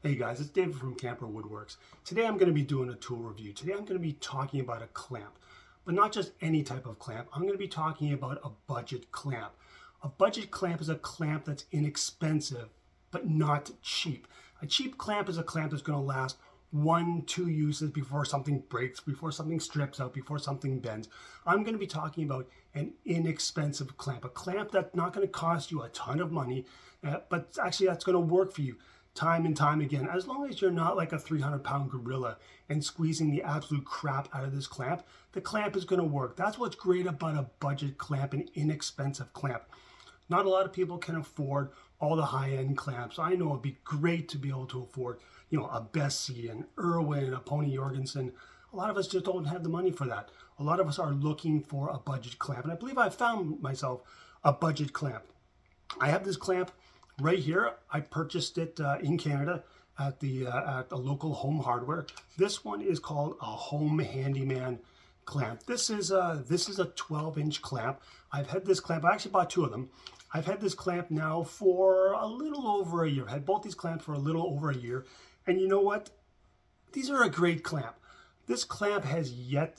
Hey guys, it's David from Camper Woodworks. Today I'm going to be doing a tool review. Today I'm going to be talking about a clamp, but not just any type of clamp. I'm going to be talking about a budget clamp. A budget clamp is a clamp that's inexpensive, but not cheap. A cheap clamp is a clamp that's going to last 1-2 uses before something breaks, before something strips out, before something bends. I'm going to be talking about an inexpensive clamp, a clamp that's not going to cost you a ton of money, but actually that's going to work for you time and time again, as long as you're not like a 300-pound gorilla and squeezing the absolute crap out of this clamp. The clamp is going to work. That's what's great about a budget clamp, an inexpensive clamp. Not a lot of people can afford all the high-end clamps. I know it'd be great to be able to afford, a Bessie, an Irwin, a Pony Jorgensen. A lot of us just don't have the money for that. A lot of us are looking for a budget clamp, and I believe I found myself a budget clamp. I have this clamp right here. I purchased it in Canada at the local Home Hardware. This one is called a Home Handyman clamp. This is a 12-inch clamp. I've had this clamp. I actually bought two of them. I've had this clamp now for a little over a year. I had both these clamps for a little over a year, and you know what? These are a great clamp. This clamp has yet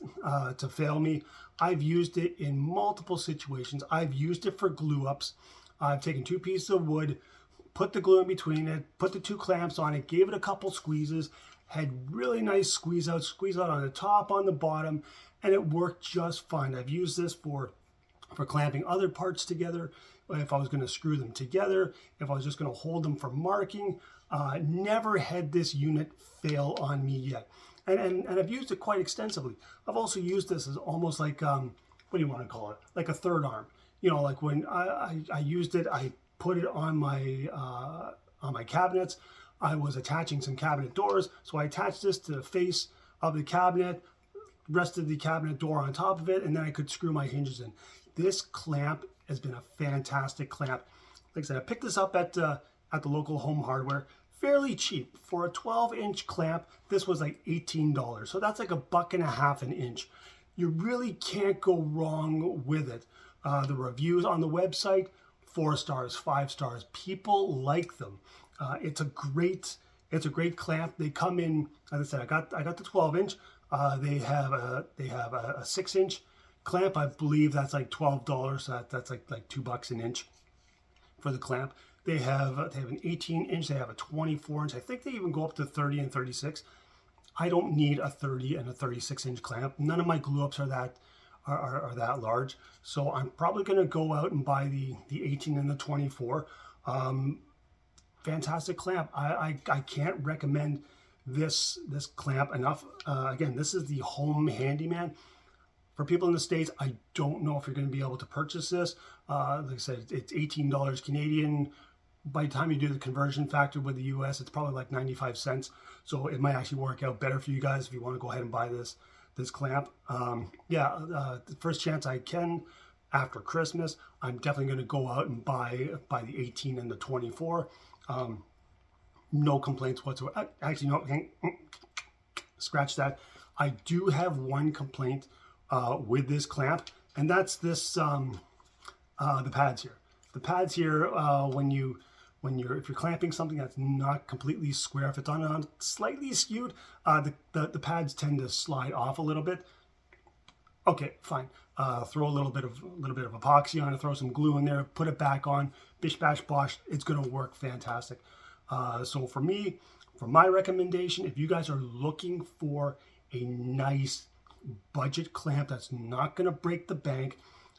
to fail me. I've used it in multiple situations. I've used it for glue ups. I've taken two pieces of wood, put the glue in between it, put the two clamps on it, gave it a couple squeezes, had really nice squeeze out on the top, on the bottom, and it worked just fine. I've used this for clamping other parts together, if I was going to screw them together, if I was just going to hold them for marking. Never had this unit fail on me yet. And I've used it quite extensively. I've also used this as almost like, what do you want to call it? Like a third arm. Like when I used it, I put it on my cabinets. I was attaching some cabinet doors, so I attached this to the face of the cabinet, rested the cabinet door on top of it, and then I could screw my hinges in. This clamp has been a fantastic clamp. Like I said, I picked this up at the local Home Hardware, fairly cheap. For a 12-inch clamp, this was like $18. So that's like $1.50 an inch. You really can't go wrong with it. The reviews on the website, 4 stars, 5 stars. People like them. It's a great clamp. They come in, as I said, I got the 12-inch. They have a 6-inch clamp. I believe that's like $12. So that's like $2 an inch for the clamp. They have an 18-inch. They have a 24-inch. I think they even go up to 30 and 36. I don't need a 30 and a 36-inch clamp. None of my glue ups are that large, so I'm probably going to go out and buy the 18 and the 24. Fantastic clamp. I can't recommend this clamp enough. Again, this is the Home Handyman. For people in the States, I don't know if you're going to be able to purchase this. Like I said, it's $18 Canadian. By the time you do the conversion factor with the US, it's probably like 95 cents. So it might actually work out better for you guys if you want to go ahead and buy this clamp. The first chance I can after Christmas, I'm definitely going to go out and buy the 18 and the 24. No complaints whatsoever. Actually, no, scratch that. I do have one complaint with this clamp, and that's this the pads here. The pads here, if you're clamping something that's not completely square, if it's on slightly skewed, the pads tend to slide off a little bit. Okay, fine. Throw a little bit of epoxy on it, throw some glue in there, put it back on, bish bash bosh. It's going to work fantastic. So for me, for my recommendation, if you guys are looking for a nice budget clamp that's not going to break the bank,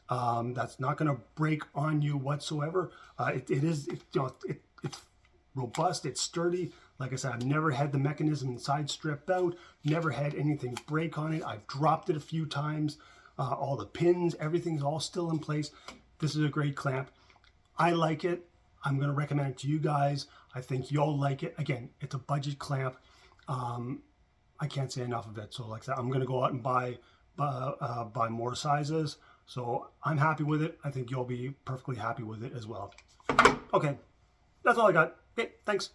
that's not going to break on you whatsoever. It's robust, it's sturdy. Like I said, I've never had the mechanism inside stripped out, never had anything break on it. I've dropped it a few times. All the pins, everything's all still in place. This is a great clamp. I like it. I'm going to recommend it to you guys. I think you'll like it. Again, it's a budget clamp. I can't say enough of it. So like I said, I'm going to go out and buy more sizes. So I'm happy with it. I think you'll be perfectly happy with it as well. Okay, that's all I got. Okay, thanks.